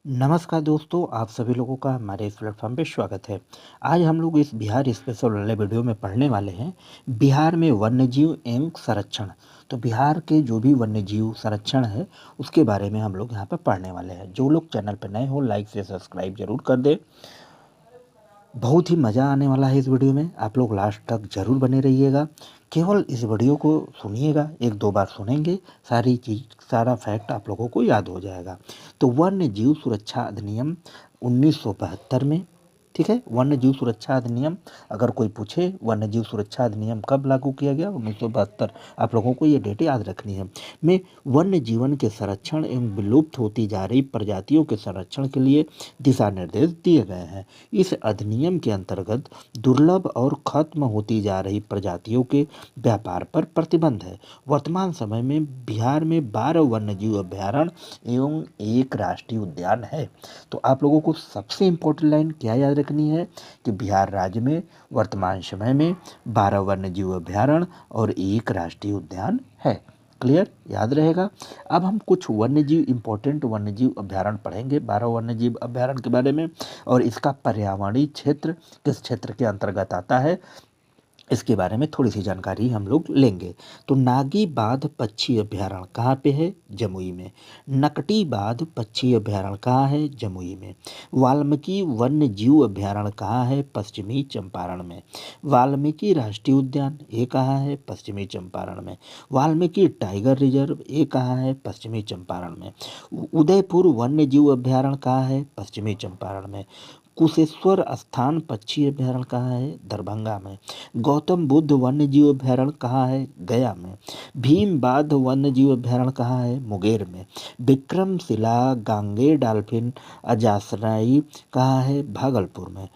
नमस्कार दोस्तों, आप सभी लोगों का हमारे इस प्लेटफॉर्म पे स्वागत है। आज हम लोग इस बिहार स्पेशल वाले वीडियो में पढ़ने वाले हैं बिहार में वन्यजीव एवं संरक्षण। तो बिहार के जो भी वन्यजीव संरक्षण है उसके बारे में हम लोग यहाँ पर पढ़ने वाले हैं। जो लोग चैनल पर नए हो लाइक से सब्सक्राइब जरूर कर दें। बहुत ही मज़ा आने वाला है इस वीडियो में, आप लोग लास्ट तक ज़रूर बने रहिएगा। केवल इस वीडियो को सुनिएगा, एक दो बार सुनेंगे सारा फैक्ट आप लोगों को याद हो जाएगा। तो वन्य जीव सुरक्षा अधिनियम 1972 में, ठीक है, वन्य जीव सुरक्षा अधिनियम। अगर कोई पूछे वन्य जीव सुरक्षा अधिनियम कब लागू किया गया, 1972। आप लोगों को ये डेट याद रखनी है। में वन्य जीवन के संरक्षण एवं विलुप्त होती जा रही प्रजातियों के संरक्षण के लिए दिशा निर्देश दिए गए हैं। इस अधिनियम के अंतर्गत दुर्लभ और खत्म होती जा रही प्रजातियों के व्यापार पर प्रतिबंध है। वर्तमान समय में बिहार में 12 वन्यजीव अभयारण्य एवं एक राष्ट्रीय उद्यान है। तो आप लोगों को सबसे इम्पोर्टेंट लाइन क्या याद रखनी है कि बिहार राज्य में वर्तमान समय में 12 वन्यजीव अभयारण्य और एक राष्ट्रीय उद्यान है। क्लियर, याद रहेगा। अब हम कुछ वन्यजीव इंपॉर्टेंट वन्यजीव अभयारण्य पढ़ेंगे, 12 वन्यजीव अभयारण्य के बारे में, और इसका पर्यावरणीय क्षेत्र किस क्षेत्र के अंतर्गत आता है इसके बारे में थोड़ी सी जानकारी हम लोग लेंगे। तो नागी बाघ पक्षी अभयारण्य कहाँ पे है? जमुई में। नकटी बाघ पक्षी अभयारण्य कहाँ है? जमुई में। वाल्मीकि वन्य जीव अभयारण्य कहाँ है? पश्चिमी चंपारण में। वाल्मीकि राष्ट्रीय उद्यान ये कहाँ है? पश्चिमी चंपारण में। वाल्मीकि टाइगर रिजर्व ये कहाँ है? पश्चिमी चंपारण में। उदयपुर वन्य जीव अभयारण्य कहाँ है? पश्चिमी चंपारण में। कुशेश्वर स्थान पक्षी अभयारण्य कहाँ है? दरभंगा में। गौतम बुद्ध वन्य जीव अभयारण्य कहाँ है? गया में। भीम बाध वन्य जीव अभयारण्य कहाँ है? मुंगेर में। विक्रमशिला गांगे डॉल्फिन अजासराई कहाँ है? भागलपुर में।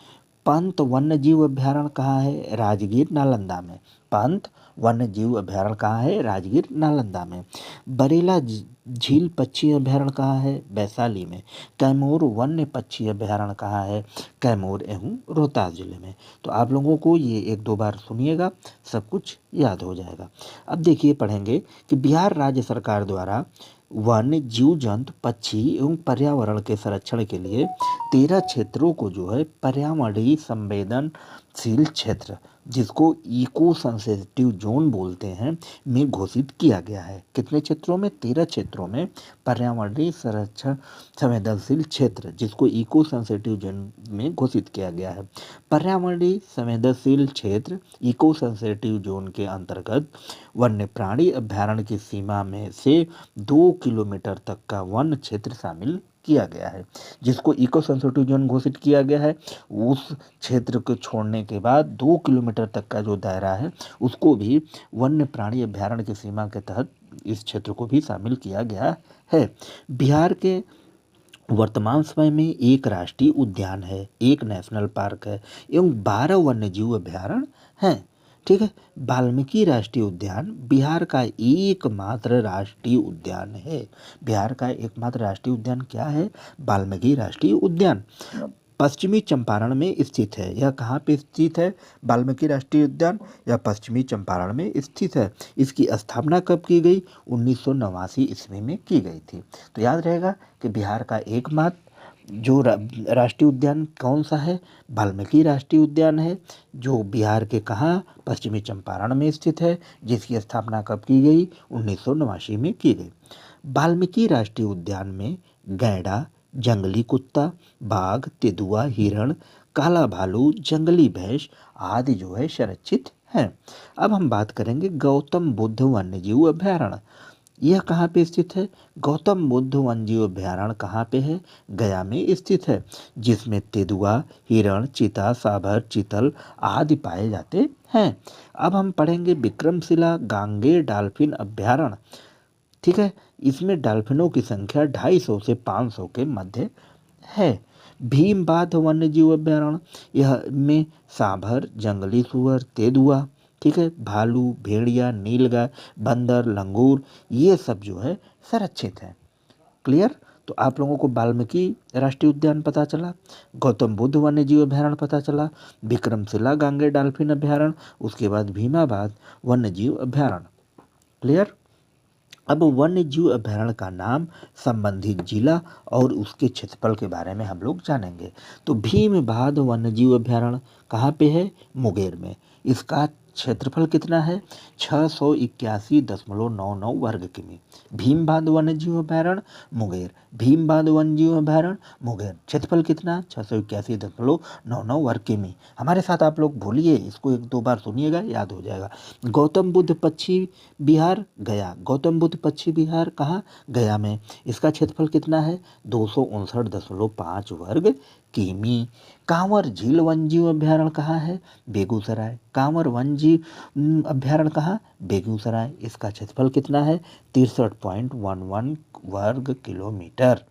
पंत वन्य जीव अभयारण्य कहाँ है? राजगीर नालंदा में। पंत वन्य जीव अभयारण्य कहाँ है? राजगीर नालंदा में। बरेला झील पक्षी अभयारण्य कहाँ है? वैशाली में। कैमूर वन्य पक्षी अभयारण्य कहाँ है? कैमूर एवं रोहतास जिले में। तो आप लोगों को ये एक दो बार सुनिएगा, सब कुछ याद हो जाएगा। अब देखिए पढ़ेंगे कि बिहार राज्य सरकार द्वारा वन्य जीव जंतु पक्षी एवं पर्यावरण के संरक्षण के लिए 13 क्षेत्रों को जो है पर्यावरणीय संवेदनशील क्षेत्र, जिसको इको सेंसिटिव जोन बोलते हैं, में घोषित किया गया है। कितने क्षेत्रों में? 13 क्षेत्रों में पर्यावरणीय संरक्षण संवेदनशील क्षेत्र, जिसको इको सेंसिटिव जोन में घोषित किया गया है। पर्यावरणीय संवेदनशील क्षेत्र इको सेंसिटिव जोन के अंतर्गत वन्य प्राणी अभयारण्य की सीमा में से 2 किलोमीटर तक का वन क्षेत्र शामिल किया गया है। जिसको इको सेंसिटिव जोन घोषित किया गया है, उस क्षेत्र को छोड़ने के बाद 2 किलोमीटर तक का जो दायरा है उसको भी वन्य प्राणी अभयारण्य की सीमा के तहत इस क्षेत्र को भी शामिल किया गया है। बिहार के वर्तमान समय में एक राष्ट्रीय उद्यान है, एक नेशनल पार्क है एवं 12 वन्यजीव अभयारण्य हैं। ठीक है। वाल्मीकि राष्ट्रीय उद्यान बिहार का एकमात्र राष्ट्रीय उद्यान है। बिहार का एकमात्र राष्ट्रीय उद्यान क्या है? वाल्मीकि राष्ट्रीय उद्यान पश्चिमी चंपारण में स्थित है। यह कहाँ पे स्थित है? वाल्मीकि राष्ट्रीय उद्यान यह पश्चिमी चंपारण में स्थित है। इसकी स्थापना कब की गई? 1989 ईस्वी में की गई थी। तो याद रहेगा कि बिहार का एकमात्र जो राष्ट्रीय उद्यान कौन सा है? वाल्मीकि राष्ट्रीय उद्यान है, जो बिहार के कहाँ? पश्चिमी चंपारण में स्थित है, जिसकी स्थापना कब की गई? 1989 में की गई। वाल्मीकि राष्ट्रीय उद्यान में गैंडा, जंगली कुत्ता, बाघ, तेंदुआ, हिरण, काला भालू, जंगली भैंस आदि जो है संरक्षित हैं। अब हम बात करेंगे गौतम बुद्ध वन्यजीव अभयारण्य। यह कहाँ पे स्थित है? गौतम बुद्ध वन्यजीव अभयारण्य कहाँ पे है? गया में स्थित है, जिसमें तेंदुआ, हिरण, चीता, सांभर, चीतल आदि पाए जाते हैं। अब हम पढ़ेंगे विक्रमशिला गांगे डॉल्फिन अभयारण्य। ठीक है। इसमें डॉल्फिनों की संख्या 250 से 500 के मध्य है। भीमबाध वन्यजीव अभयारण्य, यह में सांभर, जंगली सुअर, तेंदुआ, ठीक है, भालू, भेड़िया, नीलगाय, बंदर, लंगूर ये सब जो है संरक्षित है। क्लियर। तो आप लोगों को वाल्मीकि राष्ट्रीय उद्यान पता चला, गौतम बुद्ध वन्यजीव अभयारण्य पता चला, विक्रमशिला गांगे डॉल्फिन अभयारण्य, उसके बाद भीमाबाद वन्यजीव अभयारण्य। क्लियर। अब वन्य जीव अभयारण्य का नाम, संबंधित जिला और उसके क्षेत्रफल के बारे में हम लोग जानेंगे। तो भीमबाध वन्य जीव अभयारण्य कहाँ पे है? मुंगेर में। इसका क्षेत्रफल कितना है? 681.99 वर्ग किमी। भीमबाध वन्य जीव अभयारण्य मुंगेर, भीमबाध वन्य जीव अभयारण्य मुंगेर, क्षेत्रफल कितना? 681.99 वर्ग किमी। हमारे साथ आप लोग बोलिए, इसको एक दो बार सुनिएगा, याद हो जाएगा। गौतम बुद्ध पक्षी विहार गया, गौतम बुद्ध पक्षी विहार कहाँ? गया में। इसका क्षेत्रफल कितना है? 259.5 वर्ग किमी। कांवर झील वन्यजीव अभयारण्य कहाँ है? बेगूसराय। कांवर वन्यजीव अभयारण्य कहाँ? बेगूसराय। इसका क्षेत्रफल कितना है? 63.11 वर्ग किलोमीटर।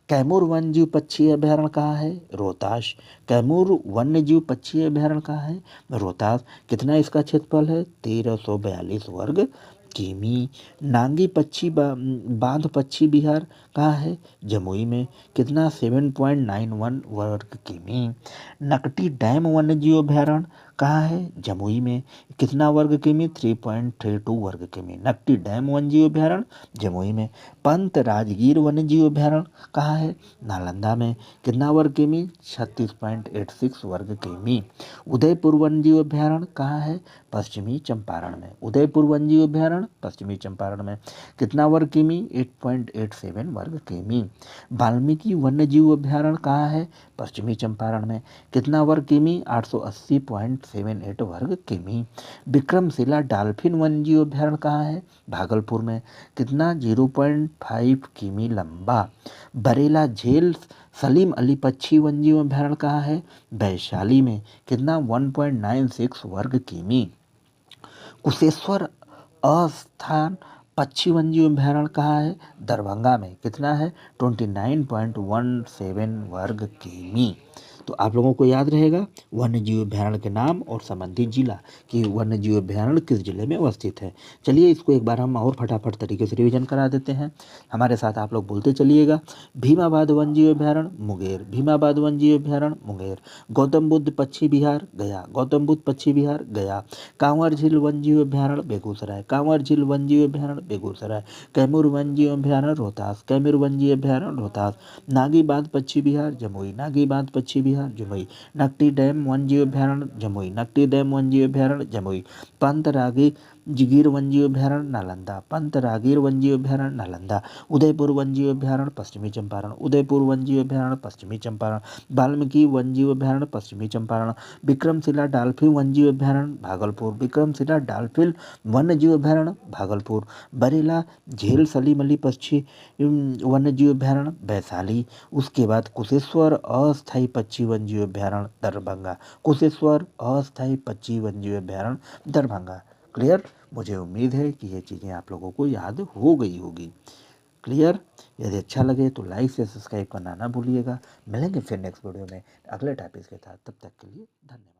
कैमूर वन्यजीव पक्षी अभयारण्य कहाँ है? रोहतास। कैमूर वन्यजीव पक्षी अभयारण्य कहाँ है? रोहतास। कितना इसका क्षेत्रफल है? 1342 वर्ग किमी। नांगी पक्षी बांध पक्षी विहार कहाँ है? जमुई में। कितना? 7.91 वर्ग किमी। नकटी डैम वन्यजीव अभयारण्य कहाँ है? जमुई में। कितना वर्ग किमी? 3.32 वर्ग किमी। नकटी डैम वन्यजीव अभयारण्य जमुई में। पंत राजगीर वन्यजीव अभयारण्य कहाँ है? नालंदा में। कितना वर्ग किमी? 36.86 वर्ग किमी। उदयपुर वन्यजीव अभयारण्य कहाँ है? पश्चिमी चंपारण में। उदयपुर वन्यजीव अभयारण्य पश्चिमी चंपारण में। कितना वर्ग किमी? 8.87 वर्ग किमी। वाल्मीकि वन्यजीव अभयारण्य कहाँ है? पश्चिमी चंपारण में। कितना वर्ग किमी? 880.78 वर्ग किमी। विक्रमशिला डॉल्फिन वन्यजीव अभयारण्य कहाँ है? भागलपुर में। कितना? 0.5 किमी लंबा। बरेला झील सलीम अली पक्षी वन्यजीव अभयारण्य कहाँ है? वैशाली में। कितना? 1.96 वर्ग किमी। कुशेश्वर अस्थान पक्षी वन्यजीव अभयारण्य कहाँ है? दरभंगा में। कितना है? 29.17 वर्ग किमी। तो आप लोगों को याद रहेगा वन्यजीव अभयारण्य के नाम और संबंधित जिला कि वन्यजीव अभयारण्य किस जिले में अवस्थित है। चलिए इसको एक बार हम और फटाफट तरीके से रिवीजन करा देते हैं। हमारे साथ आप लोग बोलते चलिएगा। भीमाबाद वन्यजीव अभयारण्य मुंगेर, भीमाबाद वन्यजीव अभयारण्य मुंगेर। गौतम बुद्ध पक्षी विहार गया, गौतम बुद्ध पक्षी विहार गया। कांवर झील वन्यजीव अभयारण्य बेगूसराय, कांवर झील वन्यजीव अभयारण्य बेगूसराय। कैमूर वन्यजीव अभयारण्य रोहतास, कैमूर वन्यजीव अभयारण्य रोहतास। नागी बांध पक्षी विहार जमुई, नागी बांध पक्षी विहार जमुई। नकटी डैम वन्यजीव अभयारण्य जमुई, नकटी डैम वन्यजीव अभयारण्य जमुई। पंत रागी जिगीर वन्यजीव अभयारण्य नालंदा, पंत रागीर वन्यजीव अभयारण्य नालंदा। उदयपुर वन्यजीव अभयारण्य पश्चिमी चंपारण, उदयपुर वन्यजीव अभयारण्य पश्चिमी चंपारण। वाल्मीकि वन्यजीव अभयारण्य पश्चिमी चंपारण। विक्रमशिला डॉल्फिन वन्यजीव अभयारण्य भागलपुर, विक्रमशिला डॉल्फिन वन्यजीव अभयारण्य भागलपुर। बरेला झील सलीम अली पक्षी वन्यजीव अभयारण्य वैशाली। उसके बाद कुशेश्वर अस्थायी पक्षी वन्यजीव अभयारण्य दरभंगा, कुशेश्वर अस्थायी पक्षी वन्यजीव अभयारण्य दरभंगा। क्लियर? मुझे उम्मीद है कि ये चीज़ें आप लोगों को याद हो गई होगी। क्लियर? यदि अच्छा लगे तो लाइक से सब्सक्राइब करना ना भूलिएगा। मिलेंगे फिर नेक्स्ट वीडियो में अगले टॉपिक के साथ। तब तक के लिए धन्यवाद।